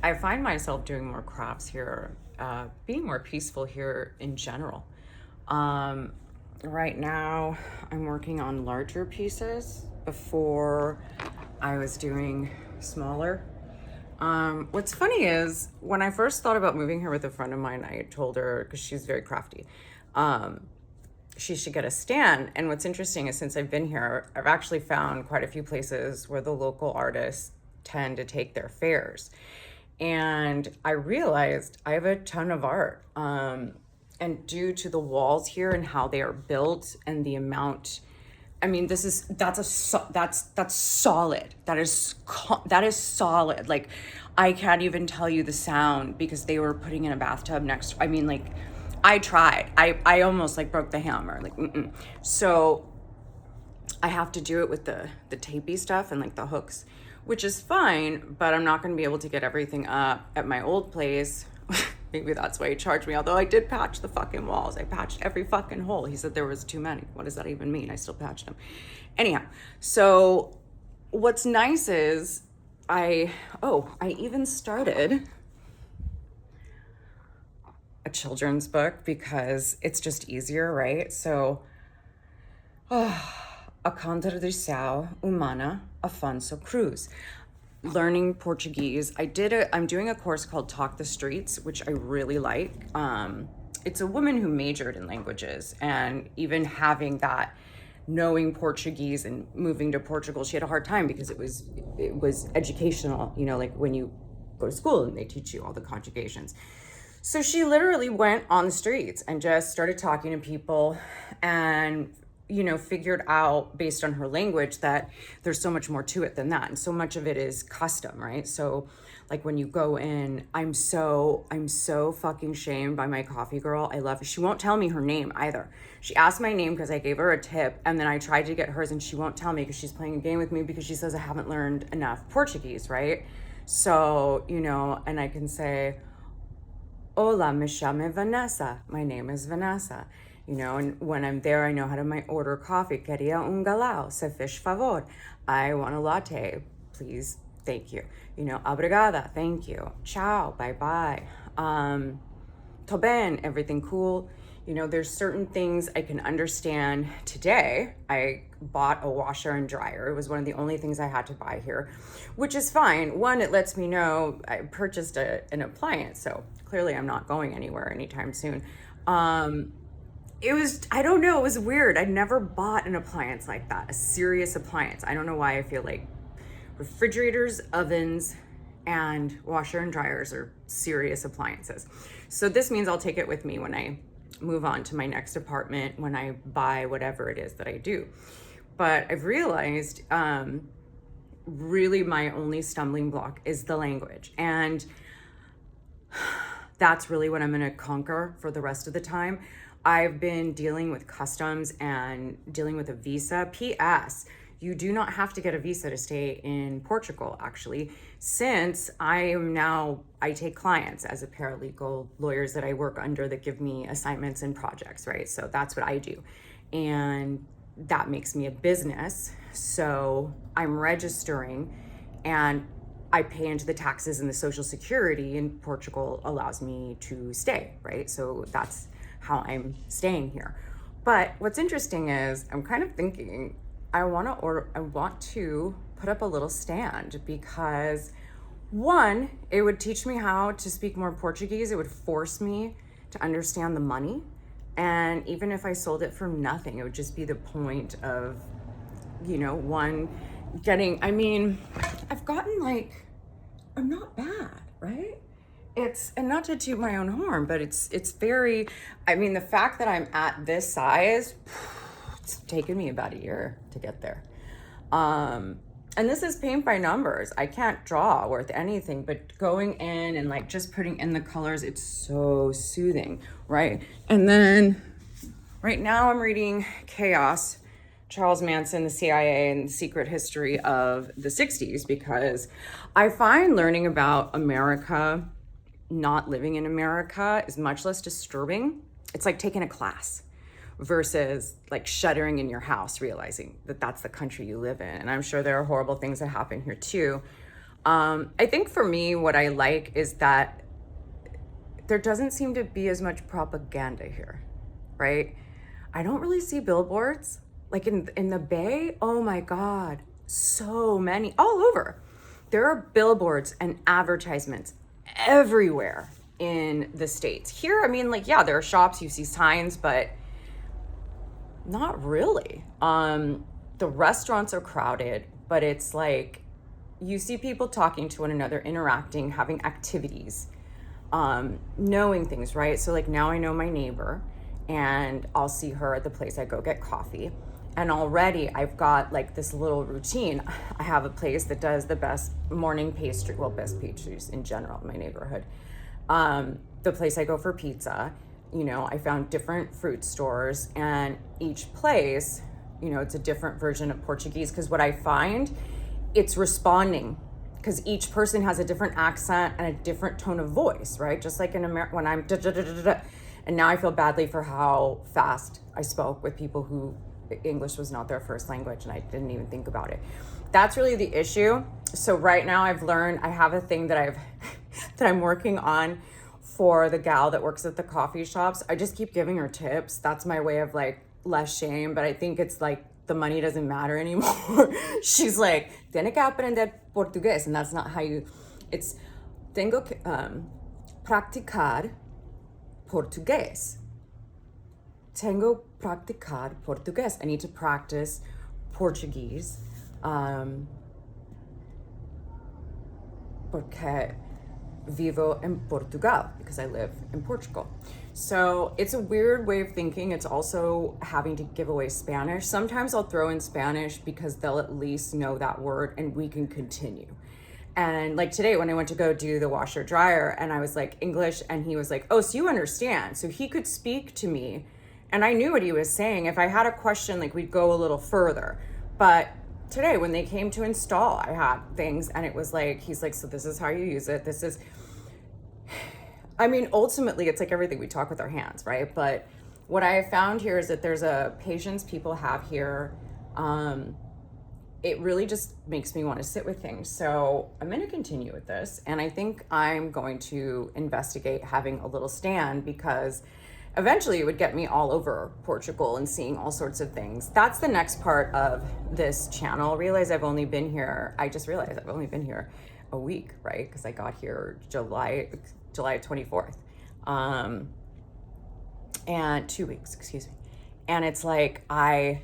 I find myself doing more crafts here, being more peaceful here in general. Um, right now, I'm working on larger pieces. Before, I was doing smaller. What's funny is when I first thought about moving here with a friend of mine, I told her, because she's very crafty, um, she should get a stand. And what's interesting is since I've been here, I've actually found quite a few places where the local artists tend to take their fairs. And I realized I have a ton of art. And due to the walls here and how they are built and the amount, I mean, that's solid. That is solid. Like, I can't even tell you the sound because they were putting in a bathtub next. I mean, like, I tried. I almost like broke the hammer. Like, mm-mm. So I have to do it with the tapey stuff and like the hooks, which is fine, but I'm not going to be able to get everything up at my old place. Maybe that's why he charged me. Although I did patch the fucking walls. I patched every fucking hole. He said there was too many. What does that even mean? I still patched them. Anyhow, so what's nice is I even started a children's book because it's just easier, right? So, A Contradição Humana, Afonso Cruz. Learning Portuguese. I'm doing a course called Talk the Streets, which I really like. It's a woman who majored in languages, and even having that, knowing Portuguese and moving to Portugal, she had a hard time because it was educational, like when you go to school and they teach you all the conjugations. So she literally went on the streets and just started talking to people and figured out based on her language that there's so much more to it than that. And so much of it is custom, right? So like when you go in, I'm so fucking shamed by my coffee girl. I love her. She won't tell me her name either. She asked my name because I gave her a tip, and then I tried to get hers and she won't tell me because she's playing a game with me because she says I haven't learned enough Portuguese, right? So, and I can say, Hola, me chamo Vanessa. My name is Vanessa. And when I'm there, I know how to order coffee. Queria galão, se fez favor. I want a latte, please, thank you. Obrigada, thank you. Ciao, bye-bye. Tô bem, everything cool. There's certain things I can understand. Today, I bought a washer and dryer. It was one of the only things I had to buy here, which is fine. One, it lets me know I purchased an appliance, so clearly I'm not going anywhere anytime soon. I don't know, it was weird. I'd never bought an appliance like that, a serious appliance. I don't know why I feel like refrigerators, ovens, and washer and dryers are serious appliances. So this means I'll take it with me when I move on to my next apartment, when I buy whatever it is that I do. But I've realized really my only stumbling block is the language. And that's really what I'm going to conquer for the rest of the time. I've been dealing with customs and dealing with a visa. P.S. You do not have to get a visa to stay in Portugal, actually, since I take clients as a paralegal, lawyers that I work under that give me assignments and projects, right? So that's what I do. And that makes me a business. So I'm registering and I pay into the taxes and the Social Security, and Portugal allows me to stay, right? So that's how I'm staying here. But what's interesting is I'm kind of thinking I want to put up a little stand because one, it would teach me how to speak more Portuguese. It would force me to understand the money. And even if I sold it for nothing, it would just be the point of, one getting, I've gotten I'm not bad, right? And not to toot my own horn, but it's very, the fact that I'm at this size, it's taken me about a year to get there. And this is paint by numbers. I can't draw worth anything, but going in and just putting in the colors, it's so soothing, right? And then right now I'm reading Chaos, Charles Manson, the CIA, and the secret history of the 60s, because I find learning about America, not living in America, is much less disturbing. It's like taking a class versus shuddering in your house, realizing that that's the country you live in. And I'm sure there are horrible things that happen here too. I think for me, what I like is that there doesn't seem to be as much propaganda here, right? I don't really see billboards. Like in the Bay, oh my God, so many, all over. There are billboards and advertisements everywhere in the States. Here, I mean, like, yeah, there are shops, you see signs, but not really. The restaurants are crowded, but it's like you see people talking to one another, interacting, having activities, knowing things, right? So like now I know my neighbor and I'll see her at the place I go get coffee. And already I've got like this little routine. I have a place that does the best morning pastry, well, best pastries in general in my neighborhood. The place I go for pizza, you know, I found different fruit stores, and each place, you know, it's a different version of Portuguese, because what I find, it's responding, because each person has a different accent and a different tone of voice, right? Just like in America, when I'm da da da da da, and now I feel badly for how fast I spoke with people who English was not their first language, and I didn't even think about it. That's really the issue. So right now I've learned, I have a thing that that I'm working on for the gal that works at the coffee shops. I just keep giving her tips. That's my way of like less shame, but I think it's like the money doesn't matter anymore. She's like, tiene que aprender portugués, and that's not how you, it's, tengo que practicar portugués. Tengo practicar portugués. I need to practice Portuguese. Porque vivo en Portugal, because I live in Portugal. So it's a weird way of thinking. It's also having to give away Spanish. Sometimes I'll throw in Spanish because they'll at least know that word and we can continue. And like today when I went to go do the washer dryer and I was like English, and he was like, oh, so you understand. So he could speak to me and I knew what he was saying. If I had a question, like we'd go a little further. But today when they came to install, I had things and it was like, he's like, so this is how you use it. This is, I mean, ultimately it's like everything, we talk with our hands, right? But what I have found here is that there's a patience people have here. It really just makes me want to sit with things. So I'm going to continue with this. And I think I'm going to investigate having a little stand, because eventually it would get me all over Portugal and seeing all sorts of things. That's the next part of this channel. I just realized I've only been here a week, right? Because I got here July 24th. And 2 weeks, excuse me. And it's like, I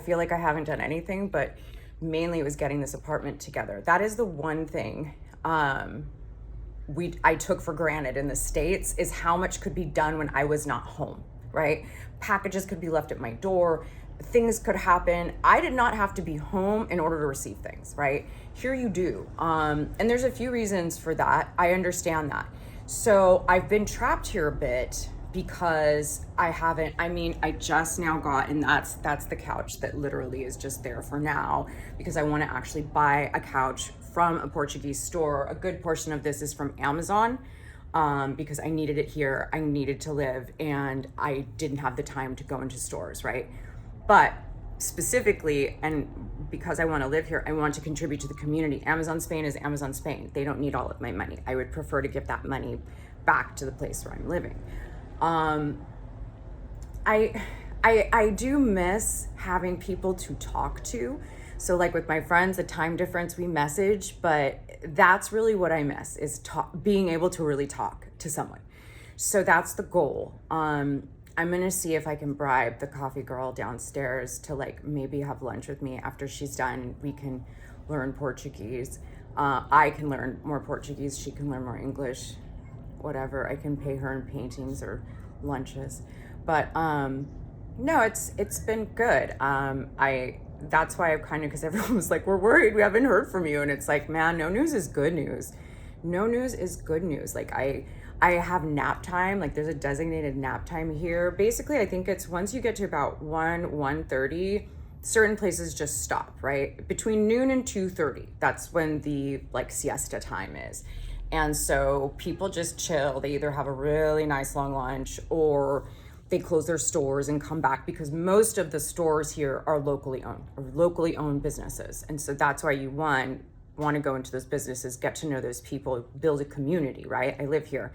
feel like I haven't done anything, but mainly it was getting this apartment together. That is the one thing I took for granted in the States, is how much could be done when I was not home, right? Packages could be left at my door, things could happen. I did not have to be home in order to receive things, right? Here you do. And there's a few reasons for that. I understand that. So I've been trapped here a bit because I just now got, and that's the couch that literally is just there for now, because I want to actually buy a couch from a Portuguese store. A good portion of this is from Amazon, because I needed it here. I needed to live and I didn't have the time to go into stores, right? But specifically, and because I want to live here, I want to contribute to the community. Amazon Spain is Amazon Spain. They don't need all of my money. I would prefer to give that money back to the place where I'm living. I do miss having people to talk to. So like with my friends, the time difference, we message, but that's really what I miss, is being able to really talk to someone. So that's the goal. I'm gonna see if I can bribe the coffee girl downstairs to like maybe have lunch with me after she's done. We can learn Portuguese. I can learn more Portuguese. She can learn more English, whatever. I can pay her in paintings or lunches. But no, it's been good. That's why I've because everyone was like, we're worried, we haven't heard from you. And it's like, man, no news is good news. No news is good news. Like I have nap time. Like there's a designated nap time here. Basically, I think it's once you get to about 1:30, certain places just stop, right? Between noon and 2:30, that's when the like siesta time is. And so people just chill. They either have a really nice long lunch or they close their stores and come back, because most of the stores here are locally owned businesses. And so that's why want to go into those businesses, get to know those people, build a community, right? I live here.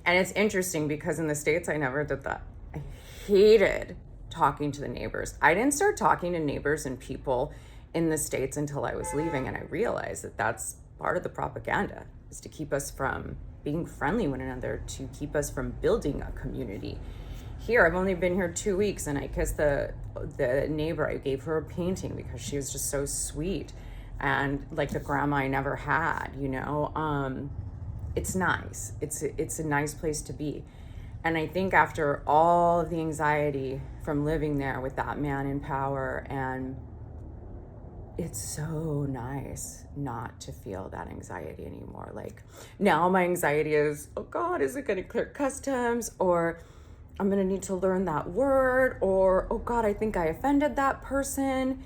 And it's interesting because in the States, I never did that. I hated talking to the neighbors. I didn't start talking to neighbors and people in the States until I was leaving. And I realized that that's part of the propaganda, is to keep us from being friendly with one another, to keep us from building a community. Here, I've only been here 2 weeks, and I kissed the neighbor. I gave her a painting because she was just so sweet, and like the grandma I never had, you know. It's nice. It's a nice place to be. And I think after all of the anxiety from living there with that man in power, and it's so nice not to feel that anxiety anymore. Like now my anxiety is, oh God, is it going to clear customs? Or I'm going to need to learn that word. Or, oh God, I think I offended that person.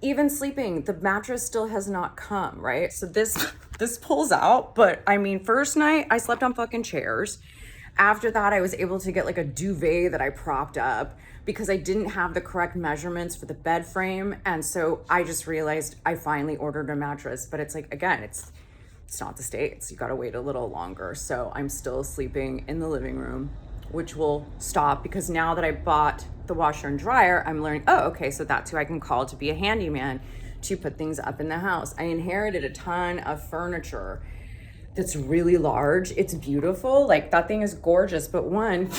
Even sleeping, the mattress still has not come, right? So this pulls out. But I mean, first night I slept on fucking chairs. After that, I was able to get like a duvet that I propped up because I didn't have the correct measurements for the bed frame. And so I just realized I finally ordered a mattress. But it's like, again, it's not the States. You got to wait a little longer. So I'm still sleeping in the living room, which will stop because now that I bought the washer and dryer, I'm learning, oh, okay, so that's who I can call to be a handyman to put things up in the house. I inherited a ton of furniture that's really large. It's beautiful. Like that thing is gorgeous, but one,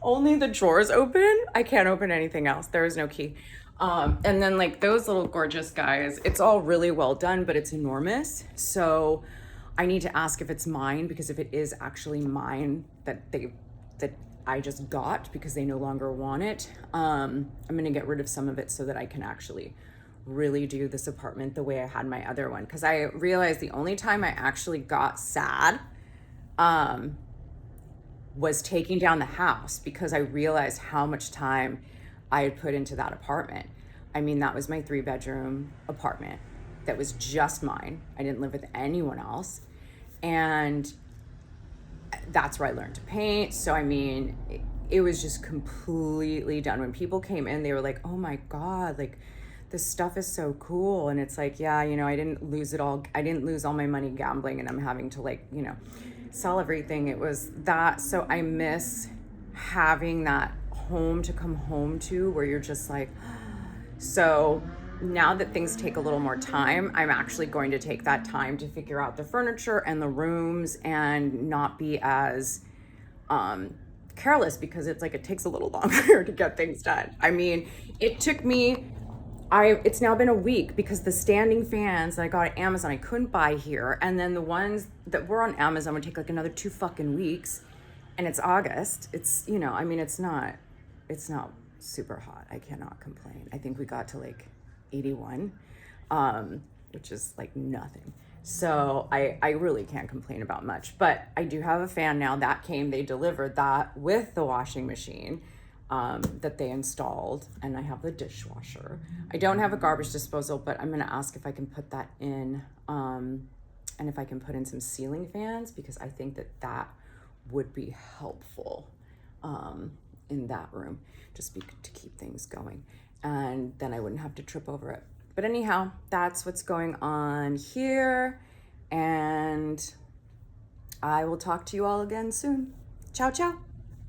only the drawers open. I can't open anything else. There is no key. And then like those little gorgeous guys, it's all really well done, but it's enormous. So I need to ask if it's mine, because if it is actually mine that I just got because they no longer want it, I'm gonna get rid of some of it so that I can actually really do this apartment the way I had my other one. Because I realized the only time I actually got sad was taking down the house, because I realized how much time I had put into that apartment. I mean, that was my 3-bedroom apartment that was just mine. I didn't live with anyone else. And that's where I learned to paint. So, I mean, it was just completely done. When people came in, they were like, oh my God, like this stuff is so cool. And it's like, yeah, you know, I didn't lose it all. I didn't lose all my money gambling, and I'm having to like, you know, sell everything. It was that. So I miss having that home to come home to where you're just like, so now that things take a little more time, I'm actually going to take that time to figure out the furniture and the rooms and not be as careless, because it's like it takes a little longer to get things done. I mean, it took me, it's now been a week because the standing fans that I got at Amazon, I couldn't buy here. And then the ones that were on Amazon would take like another 2 fucking weeks. And it's August. It's, you know, I mean, it's not super hot. I cannot complain. I think we got to like 81, which is like nothing. So I really can't complain about much, but I do have a fan now that came, they delivered that with the washing machine that they installed, and I have the dishwasher. I don't have a garbage disposal, but I'm gonna ask if I can put that in, and if I can put in some ceiling fans, because I think that would be helpful in that room, just to keep things going. And then I wouldn't have to trip over it. But anyhow, that's what's going on here. And I will talk to you all again soon. Ciao, ciao.